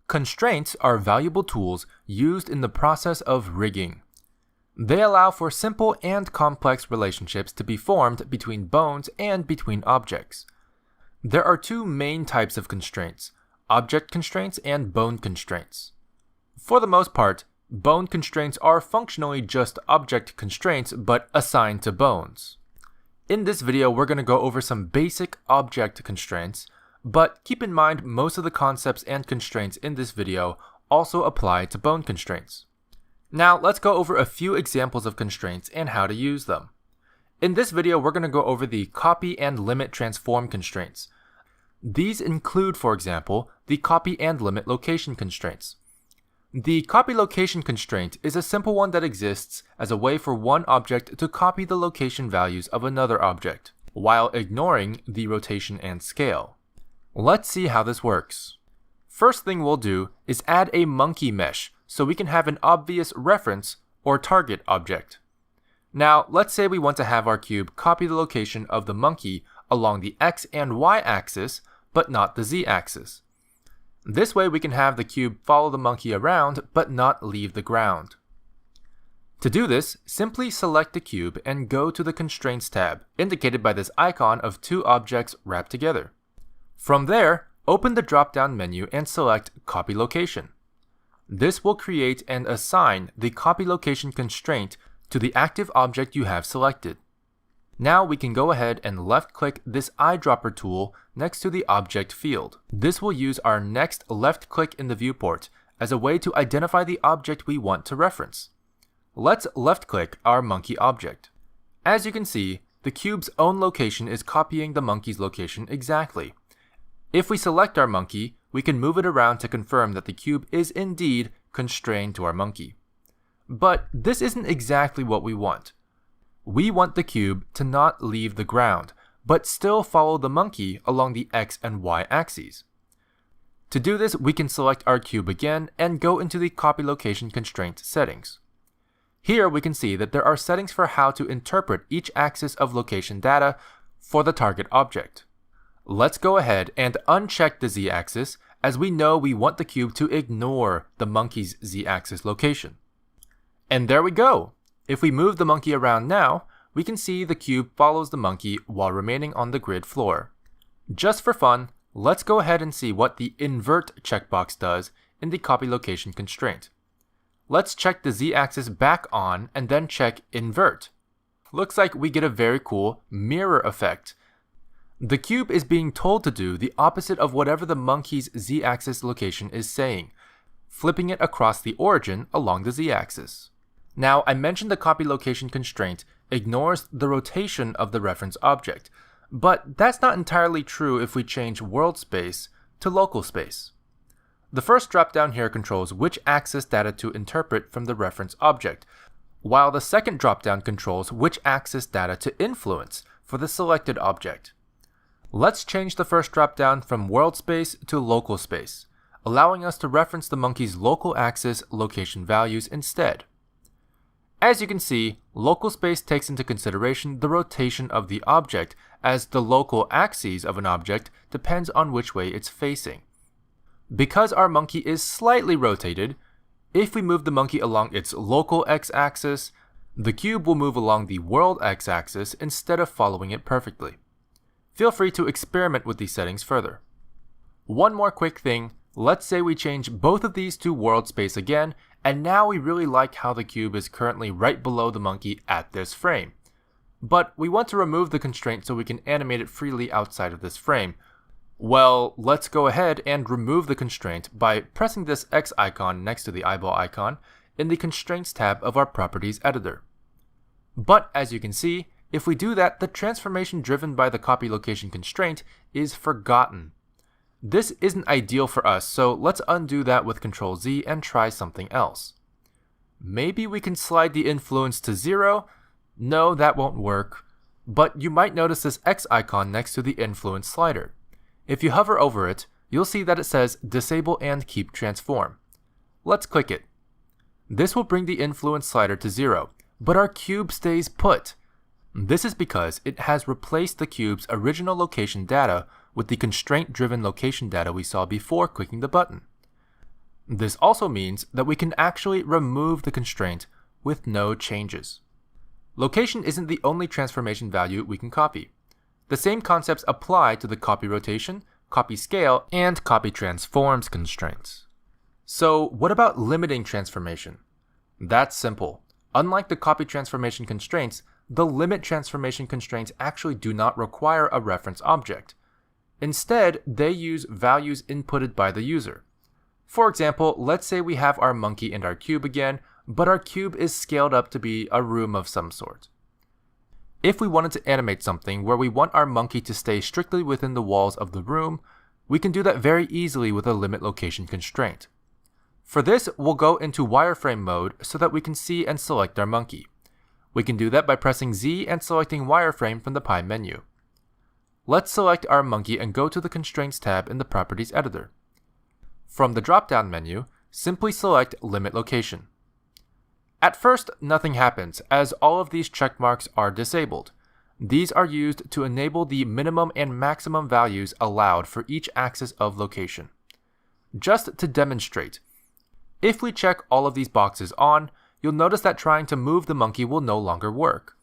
Constraints are valuable tools used in the process of rigging. They allow for simple and complex relationships to be formed between bones and between objects. There are two main types of constraints: object constraints and bone constraints. For the most part, bone constraints are functionally just object constraints but assigned to bones. In this video, we're going to go over some basic object constraints, but keep in mind most of the concepts and constraints in this video also apply to bone constraints. Now let's go over a few examples of constraints and how to use them. In this video, we're going to go over the copy and limit transform constraints. These include, for example, the copy and limit location constraints. The copy location constraint is a simple one that exists as a way for one object to copy the location values of another object, while ignoring the rotation and scale. Let's see how this works. First thing we'll do is add a monkey mesh so we can have an obvious reference or target object. Now, let's say we want to have our cube copy the location of the monkey along the x and y axis, but not the z axis. This way we can have the cube follow the monkey around, but not leave the ground. To do this, simply select the cube and go to the Constraints tab, indicated by this icon of two objects wrapped together. From there, open the drop-down menu and select Copy Location. This will create and assign the copy location constraint to the active object you have selected. Now we can go ahead and left-click this eyedropper tool next to the object field. This will use our next left click in the viewport as a way to identify the object we want to reference. Let's left-click our monkey object. As you can see, the cube's own location is copying the monkey's location exactly. If we select our monkey, we can move it around to confirm that the cube is indeed constrained to our monkey. But this isn't exactly what we want. We want the cube to not leave the ground, but still follow the monkey along the x and y axes. To do this, we can select our cube again and go into the copy location constraint settings. Here we can see that there are settings for how to interpret each axis of location data for the target object. Let's go ahead and uncheck the z-axis, as we know we want the cube to ignore the monkey's z-axis location. And there we go! If we move the monkey around now, we can see the cube follows the monkey while remaining on the grid floor. Just for fun, let's go ahead and see what the invert checkbox does in the copy location constraint. Let's check the z-axis back on and then check invert. Looks like we get a very cool mirror effect. The cube is being told to do the opposite of whatever the monkey's z-axis location is saying, flipping it across the origin along the z-axis. Now, I mentioned the copy location constraint ignores the rotation of the reference object, but that's not entirely true if we change world space to local space. The first drop-down here controls which axis data to interpret from the reference object, while the second drop-down controls which axis data to influence for the selected object. Let's change the first drop-down from world space to local space, allowing us to reference the monkey's local axis location values instead. As you can see, local space takes into consideration the rotation of the object, as the local axes of an object depends on which way it's facing. Because our monkey is slightly rotated, if we move the monkey along its local x-axis, the cube will move along the world x-axis instead of following it perfectly. Feel free to experiment with these settings further. One more quick thing, let's say we change both of these to world space again, and now we really like how the cube is currently right below the monkey at this frame. But we want to remove the constraint so we can animate it freely outside of this frame. Well, let's go ahead and remove the constraint by pressing this X icon next to the eyeball icon in the Constraints tab of our Properties editor. But as you can see, if we do that, the transformation driven by the copy location constraint is forgotten. This isn't ideal for us, so let's undo that with Ctrl Z and try something else. Maybe we can slide the influence to 0? No, that won't work. But you might notice this X icon next to the influence slider. If you hover over it, you'll see that it says Disable and Keep Transform. Let's click it. This will bring the influence slider to 0, but our cube stays put. This is because it has replaced the cube's original location data with the constraint-driven location data we saw before clicking the button. This also means that we can actually remove the constraint with no changes. Location isn't the only transformation value we can copy. The same concepts apply to the copy rotation, copy scale, and copy transforms constraints. So what about limiting transformation? That's simple. Unlike the copy transformation constraints, the limit transformation constraints actually do not require a reference object. Instead, they use values inputted by the user. For example, let's say we have our monkey and our cube again, but our cube is scaled up to be a room of some sort. If we wanted to animate something where we want our monkey to stay strictly within the walls of the room, we can do that very easily with a limit location constraint. For this, we'll go into wireframe mode so that we can see and select our monkey. We can do that by pressing Z and selecting wireframe from the pie menu. Let's select our monkey and go to the Constraints tab in the Properties editor. From the drop-down menu, simply select Limit Location. At first, nothing happens, as all of these check marks are disabled. These are used to enable the minimum and maximum values allowed for each axis of location. Just to demonstrate, if we check all of these boxes on, you'll notice that trying to move the monkey will no longer work.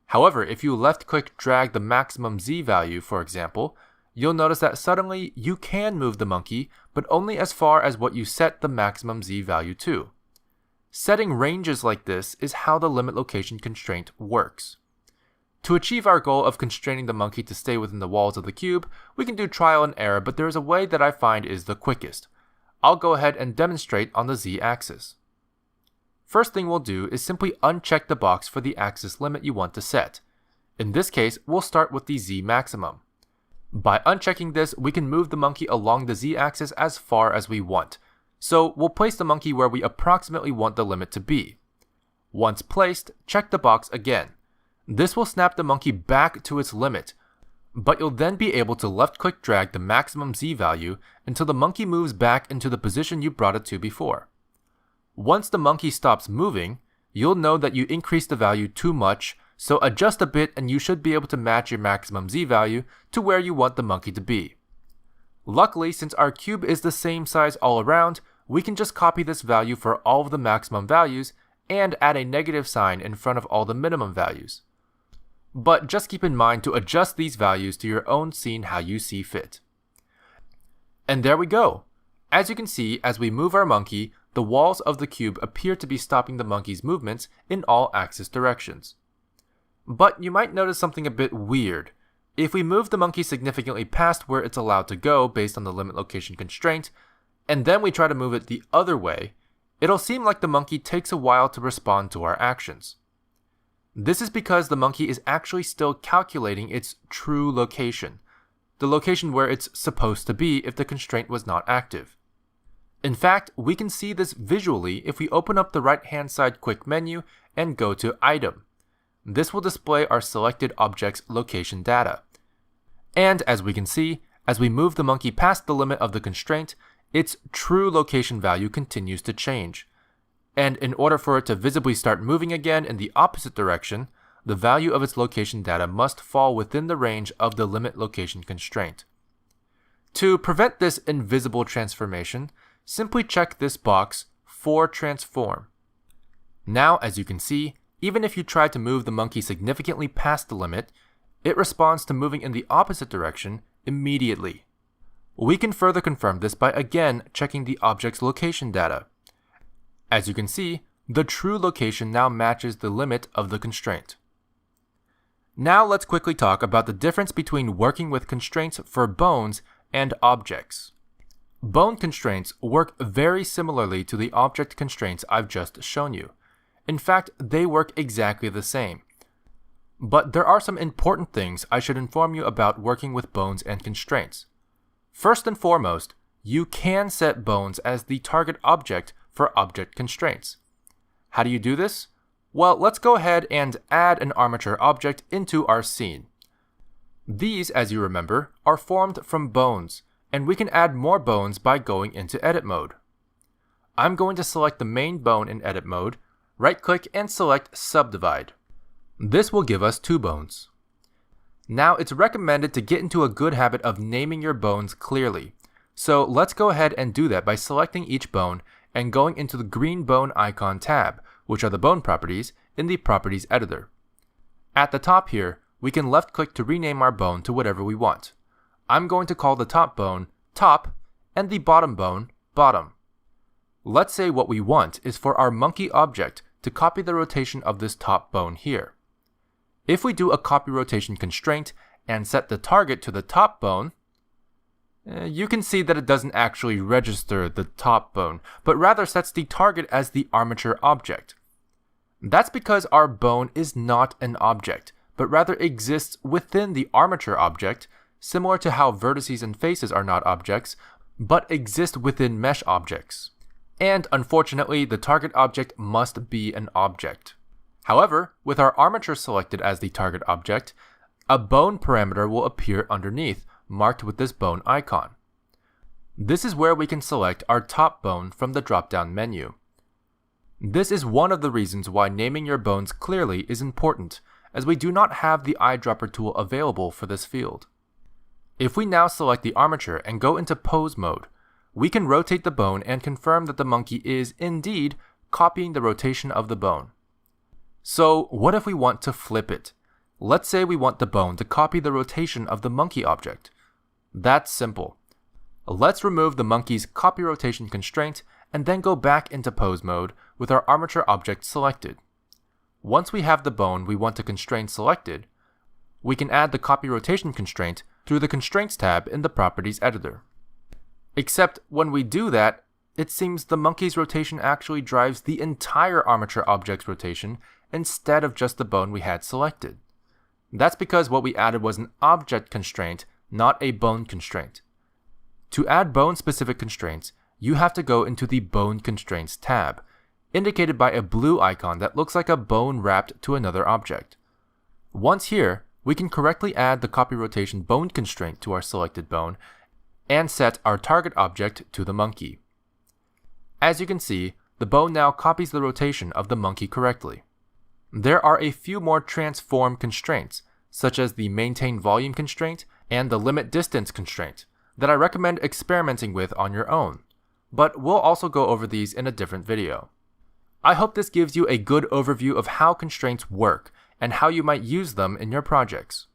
However, if you left-click drag the maximum Z value, for example, you'll notice that suddenly you can move the monkey, but only as far as what you set the maximum Z value to. Setting ranges like this is how the limit location constraint works. To achieve our goal of constraining the monkey to stay within the walls of the cube, we can do trial and error, but there is a way that I find is the quickest. I'll go ahead and demonstrate on the Z-axis. First thing we'll do is simply uncheck the box for the axis limit you want to set. In this case, we'll start with the Z maximum. By unchecking this, we can move the monkey along the Z-axis as far as we want. So we'll place the monkey where we approximately want the limit to be. Once placed, check the box again. This will snap the monkey back to its limit, but you'll then be able to left-click drag the maximum Z value until the monkey moves back into the position you brought it to before. Once the monkey stops moving, you'll know that you increased the value too much, so adjust a bit and you should be able to match your maximum Z value to where you want the monkey to be. Luckily, since our cube is the same size all around, we can just copy this value for all of the maximum values and add a negative sign in front of all the minimum values. But just keep in mind to adjust these values to your own scene how you see fit. And there we go! As you can see, as we move our monkey, the walls of the cube appear to be stopping the monkey's movements in all axis directions. But you might notice something a bit weird. If we move the monkey significantly past where it's allowed to go based on the limit location constraint, and then we try to move it the other way, it'll seem like the monkey takes a while to respond to our actions. This is because the monkey is actually still calculating its true location, the location where it's supposed to be if the constraint was not active. In fact, we can see this visually if we open up the right-hand side quick menu and go to Item. This will display our selected object's location data. And as we can see, as we move the monkey past the limit of the constraint, its true location value continues to change. And in order for it to visibly start moving again in the opposite direction, the value of its location data must fall within the range of the limit location constraint. To prevent this invisible transformation, simply check this box for transform. Now, as you can see, even if you try to move the monkey significantly past the limit, it responds to moving in the opposite direction immediately. We can further confirm this by again checking the object's location data. As you can see, the true location now matches the limit of the constraint. Now let's quickly talk about the difference between working with constraints for bones and objects. Bone constraints work very similarly to the object constraints I've just shown you. In fact, they work exactly the same. But there are some important things I should inform you about working with bones and constraints. First and foremost, you can set bones as the target object for object constraints. How do you do this? Well, let's go ahead and add an armature object into our scene. These, as you remember, are formed from bones, and we can add more bones by going into edit mode. I'm going to select the main bone in edit mode, right-click and select subdivide. This will give us 2 bones. Now it's recommended to get into a good habit of naming your bones clearly. So let's go ahead and do that by selecting each bone and going into the green bone icon tab, which are the bone properties, in the Properties editor. At the top here, we can left click to rename our bone to whatever we want. I'm going to call the top bone Top and the bottom bone Bottom. Let's say what we want is for our monkey object to copy the rotation of this top bone here. If we do a copy rotation constraint and set the target to the top bone, you can see that it doesn't actually register the top bone, but rather sets the target as the armature object. That's because our bone is not an object, but rather exists within the armature object, similar to how vertices and faces are not objects, but exist within mesh objects. And unfortunately, the target object must be an object. However, with our armature selected as the target object, a bone parameter will appear underneath, marked with this bone icon. This is where we can select our top bone from the drop-down menu. This is one of the reasons why naming your bones clearly is important, as we do not have the eyedropper tool available for this field. If we now select the armature and go into pose mode, we can rotate the bone and confirm that the monkey is indeed copying the rotation of the bone. So what if we want to flip it? Let's say we want the bone to copy the rotation of the monkey object. That's simple. Let's remove the monkey's copy rotation constraint and then go back into pose mode with our armature object selected. Once we have the bone we want to constrain selected, we can add the copy rotation constraint through the Constraints tab in the Properties editor. Except when we do that, it seems the monkey's rotation actually drives the entire armature object's rotation instead of just the bone we had selected. That's because what we added was an object constraint, not a bone constraint. To add bone-specific constraints, you have to go into the Bone Constraints tab, indicated by a blue icon that looks like a bone wrapped to another object. Once here, we can correctly add the copy rotation bone constraint to our selected bone and set our target object to the monkey. As you can see, the bone now copies the rotation of the monkey correctly. There are a few more transform constraints, such as the maintain volume constraint and the limit distance constraint, that I recommend experimenting with on your own, but we'll also go over these in a different video. I hope this gives you a good overview of how constraints work and how you might use them in your projects.